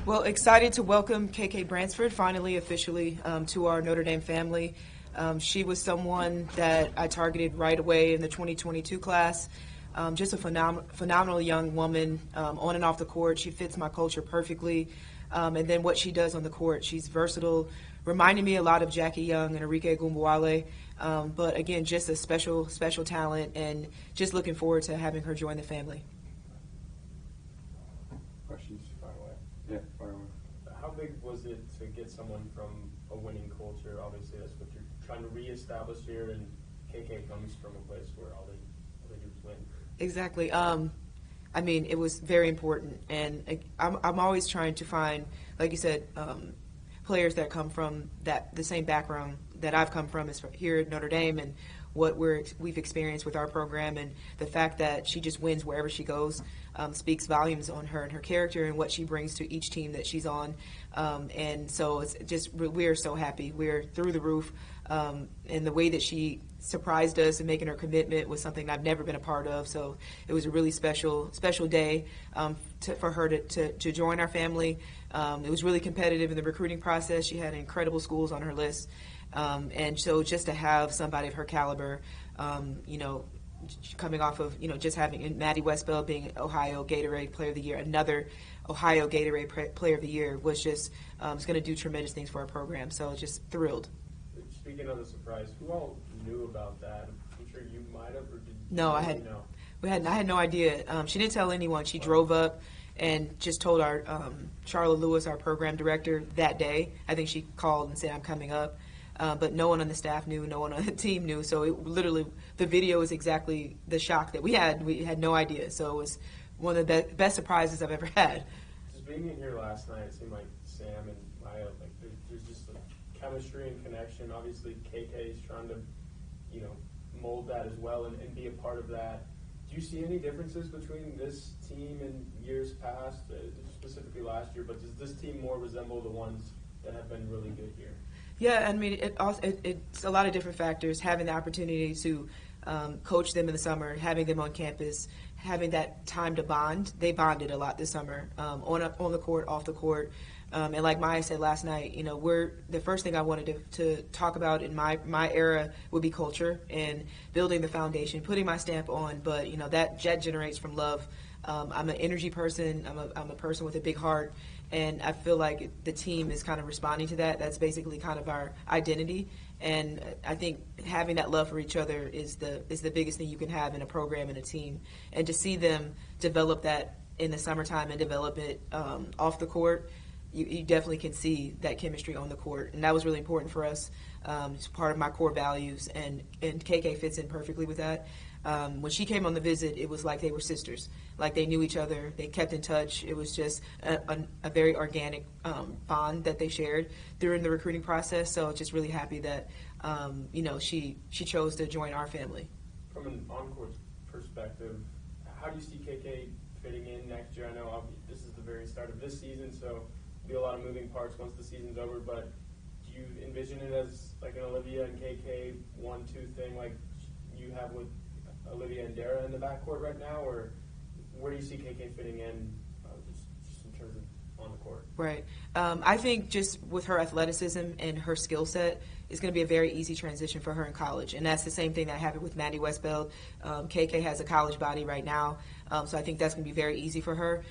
Well, excited to welcome KK Bransford finally officially to our Notre Dame family. She was someone that I targeted right away in the 2022 class. Just a phenomenal young woman on and off the court. She fits my culture perfectly. And then what she does on the court, she's versatile, reminding me a lot of Jackie Young and Enrique Gumbuale. But again, just a special talent, and just looking forward to having her join the family. Questions? Fire away. Yeah, fire away. How big was it to get someone from a winning culture? Obviously, that's what you're trying to reestablish here, and KK comes from a place where all they do is win. Exactly. I mean, it was very important, and I'm always trying to find, like you said, players that come from the same background that I've come from is here at Notre Dame, and what we've experienced with our program, and the fact that she just wins wherever she goes speaks volumes on her and her character and what she brings to each team that she's on. And so it's just, we're so happy. We're through the roof. And the way that she surprised us and making her commitment was something I've never been a part of. So it was a really special day for her to join our family. It was really competitive in the recruiting process. She had incredible schools on her list. And so just to have somebody of her caliber, coming off of, just having Maddie Westbeld being Ohio Gatorade Player of the Year, another Ohio Gatorade Player of the Year, was just it's going to do tremendous things for our program. So just thrilled. Speaking of the surprise, who all knew about that? I'm sure you might have, or did No, I had no idea. She didn't tell anyone. She drove up and just told our Charlotte Lewis, our program director, that day. I think she called and said, "I'm coming up." But no one on the staff knew, no one on the team knew. So it literally, the video is exactly the shock that we had. We had no idea. So it was one of the best surprises I've ever had. Just being in here last night, it seemed like Sam and Maya, like there's just a chemistry and connection. Obviously, KK is trying to, mold that as well and be a part of that. Do you see any differences between this team and years past, specifically last year? But does this team more resemble the ones that have been really good here? Yeah, I mean, it's a lot of different factors. Having the opportunity to coach them in the summer, having them on campus, having that time to bond. They bonded a lot this summer, on the court, off the court. And like Maya said last night, the first thing I wanted to talk about in my era would be culture and building the foundation, putting my stamp on. But that generates from love. I'm an energy person. I'm a person with a big heart. And I feel like the team is kind of responding to that. That's basically kind of our identity. And I think having that love for each other is the biggest thing you can have in a program and a team. And to see them develop that in the summertime and develop it off the court, you definitely can see that chemistry on the court. And that was really important for us. It's part of my core values. And KK fits in perfectly with that. When she came on the visit, it was like they were sisters, like they knew each other, they kept in touch. It was just a very organic bond that they shared during the recruiting process. So just really happy that she chose to join our family. From an on-court perspective, how do you see KK fitting in next year? I know this is the very start of this season, so there'll be a lot of moving parts once the season's over, but do you envision it as like an Olivia and KK 1-2 thing like you have with Olivia and Dara in the backcourt right now, or where do you see KK fitting in just in terms of on the court? Right. I think just with her athleticism and her skill set, it's going to be a very easy transition for her in college. And that's the same thing that happened with Maddie Westbeld. KK has a college body right now, so I think that's going to be very easy for her.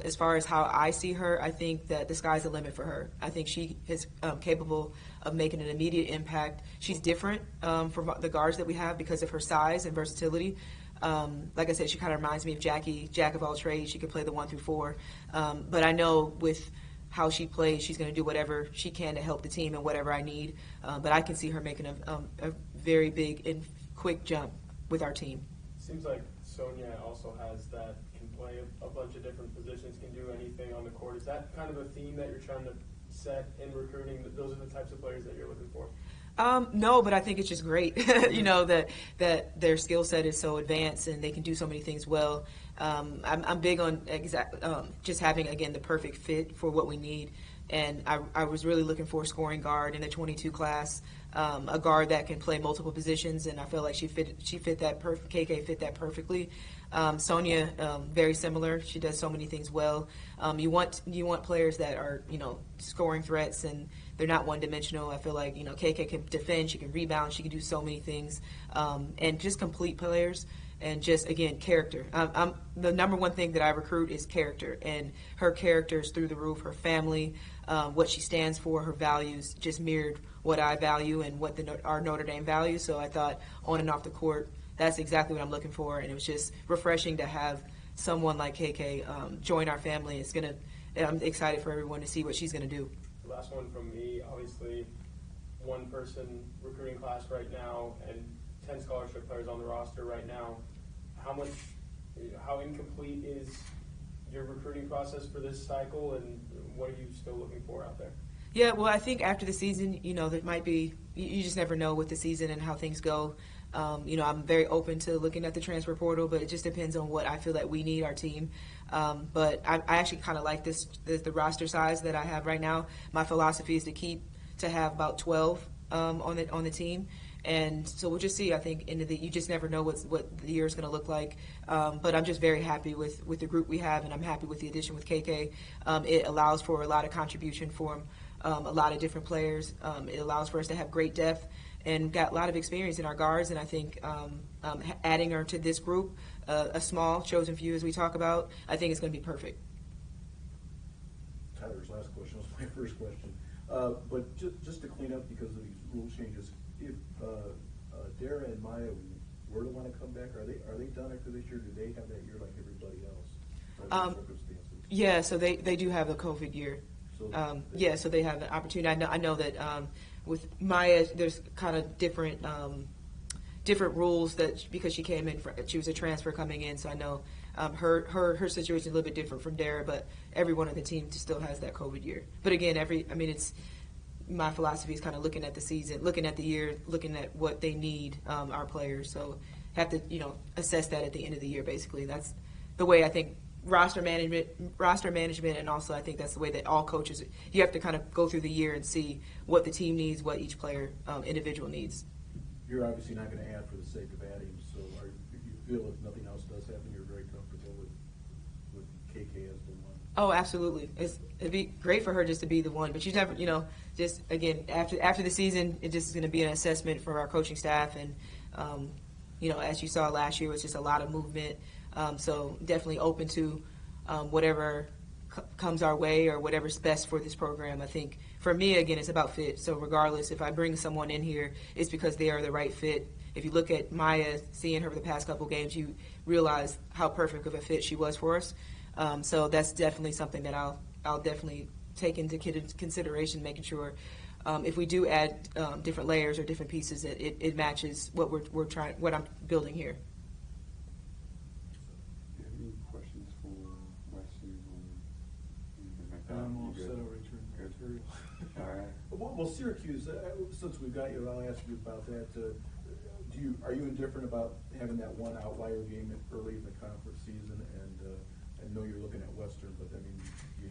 As far as how I see her, I think that the sky's the limit for her. I think she is capable of making an immediate impact. She's different from the guards that we have because of her size and versatility. Like I said, she kind of reminds me of Jackie, jack of all trades. She could play the 1 through 4. But I know with how she plays, she's going to do whatever she can to help the team and whatever I need. But I can see her making a very big and quick jump with our team. Seems like Sonia also has that, can play a bunch of different positions, can do anything on the court. Is that kind of a theme that you're trying to set in recruiting? Those are the types of players that you're looking for? No, but I think it's just great, that their skill set is so advanced and they can do so many things well. I'm big on just having, again, the perfect fit for what we need. And I was really looking for a scoring guard in the 22 class, a guard that can play multiple positions, and I feel like she fit that KK fit that perfectly. Sonia, very similar. She does so many things well. You want players that are scoring threats, and they're not one dimensional. I feel like KK can defend, she can rebound, she can do so many things, and just complete players. And just, again, character. The number one thing that I recruit is character, and her character is through the roof. Her family, what she stands for, her values just mirrored what I value and what our Notre Dame values. So I thought on and off the court, that's exactly what I'm looking for, and it was just refreshing to have someone like KK join our family. I'm excited for everyone to see what she's going to do. The last one from me, obviously, one person recruiting class right now, and 10 scholarship players on the roster right now. How incomplete is your recruiting process for this cycle, and what are you still looking for out there? Yeah, well, I think after the season, there might be, you just never know with the season and how things go. I'm very open to looking at the transfer portal, but it just depends on what I feel that we need, our team. But I actually kind of like the roster size that I have right now. My philosophy is to have about 12 on the team. And so we'll just see. I think you just never know what the year is going to look like. But I'm just very happy with the group we have, and I'm happy with the addition with KK. It allows for a lot of contribution from a lot of different players. It allows for us to have great depth and got a lot of experience in our guards. And I think adding her to this group, a small chosen few as we talk about, I think it's going to be perfect. Tyler's last question was my first question. But just to clean up, because of these rule changes, if Dara and Maya were to want to come back, are they done after this year? Do they have that year like everybody else? Yeah, so they do have a COVID year. So so they have an opportunity. I know that with Maya, there's kind of different rules that because she came in, she was a transfer coming in. So I know her situation is a little bit different from Dara, but everyone on the team still has that COVID year. But again, it's my philosophy is kind of looking at the season, looking at the year, looking at what they need, our players. So have to assess that at the end of the year. Basically, that's the way I think roster management, and also I think that's the way that all coaches, you have to kind of go through the year and see what the team needs, what each player individual needs. You're obviously not going to add for the sake of adding, so if you feel if nothing else does happen, you're very comfortable with KK as the one. Oh, absolutely. It'd be great for her just to be the one, but she's never, just again after the season, it just is going to be an assessment for our coaching staff, and as you saw last year, it was just a lot of movement. So definitely open to whatever comes our way or whatever's best for this program. I think for me, again, it's about fit. So regardless, if I bring someone in here, it's because they are the right fit. If you look at Maya, seeing her for the past couple games, you realize how perfect of a fit she was for us. So that's definitely something that I'll definitely take into consideration, making sure if we do add different layers or different pieces, that it matches what what I'm building here. I'm all set over return material. All right. Well, Syracuse, since we've got you, I'll ask you about that. Are you indifferent about having that one outlier game early in the conference season? And I know you're looking at Western, but I mean, do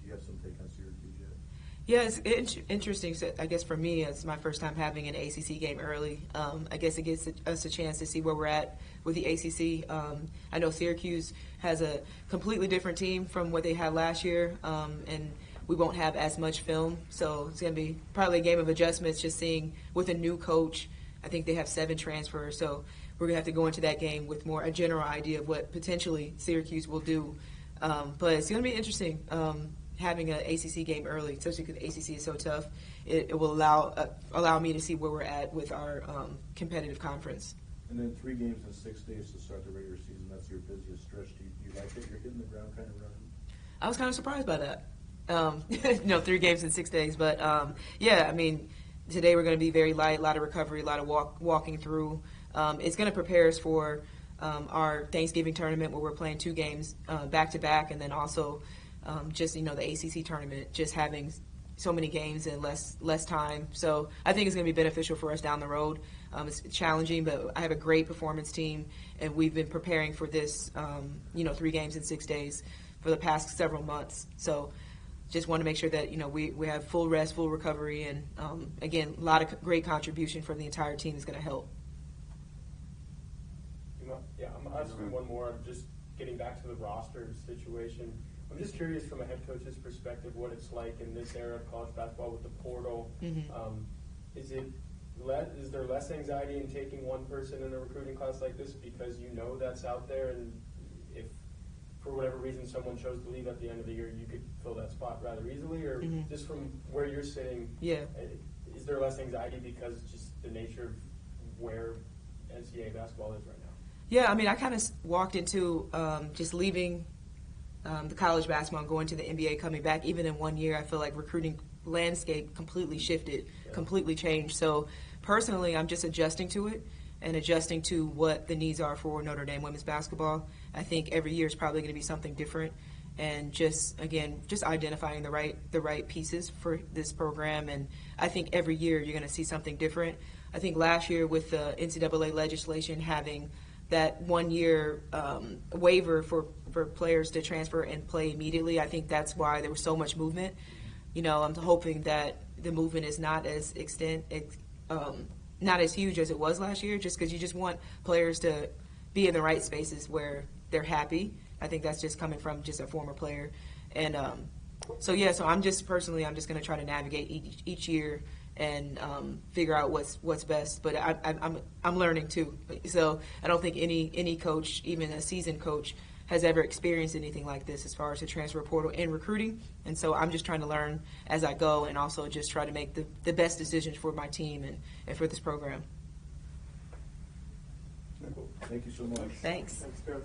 you have some take on Syracuse yet? Yeah, it's interesting. So I guess for me, it's my first time having an ACC game early. I guess it gives us a chance to see where we're at with the ACC. I know Syracuse has a completely different team from what they had last year, and we won't have as much film. So it's going to be probably a game of adjustments, just seeing with a new coach. I think they have 7 transfers, so we're going to have to go into that game with a general idea of what potentially Syracuse will do. But it's going to be interesting. Having an ACC game early, especially because the ACC is so tough, it will allow me to see where we're at with our competitive conference. And then 3 games in 6 days to start the regular season. That's your busiest stretch. Do you like it? You're hitting the ground kind of running? I was kind of surprised by that. 3 games in 6 days. But, yeah, I mean, today we're going to be very light, a lot of recovery, a lot of walking through. It's going to prepare us for our Thanksgiving tournament where we're playing 2 games back-to-back, and then also just, the ACC tournament, just having so many games in less time. So I think it's going to be beneficial for us down the road. It's challenging, but I have a great performance team, and we've been preparing for this, 3 games in 6 days for the past several months. So just want to make sure that, we have full rest, full recovery, and, again, a lot of great contribution from the entire team is going to help. Yeah, I'm asking one more, just getting back to the roster situation. I'm just curious from a head coach's perspective what it's like in this era of college basketball with the portal. Is there less anxiety in taking one person in a recruiting class like this because that's out there, and if for whatever reason someone chose to leave at the end of the year, you could fill that spot rather easily? Or just from where you're sitting, is there less anxiety because just the nature of where NCAA basketball is right now? Yeah, I mean, I kind of walked into just leaving the college basketball and going to the NBA, coming back. Even in 1 year, I feel like recruiting landscape completely shifted, completely changed. So personally, I'm just adjusting to it and adjusting to what the needs are for Notre Dame women's basketball. I think every year is probably going to be something different, and just identifying the right pieces for this program. And I think every year you're going to see something different. I think last year with the NCAA legislation having that 1 year waiver for players to transfer and play immediately, I think that's why there was so much movement. I'm hoping that the movement is not as not as huge as it was last year, just because you just want players to be in the right spaces where they're happy. I think that's just coming from just a former player. And so I'm just going to try to navigate each year and figure out what's best. But I'm learning too. So I don't think any coach, even a seasoned coach, has ever experienced anything like this as far as the transfer portal and recruiting. And so I'm just trying to learn as I go, and also just try to make the best decisions for my team and for this program. Thank you so much. Thanks. Thanks, Coach.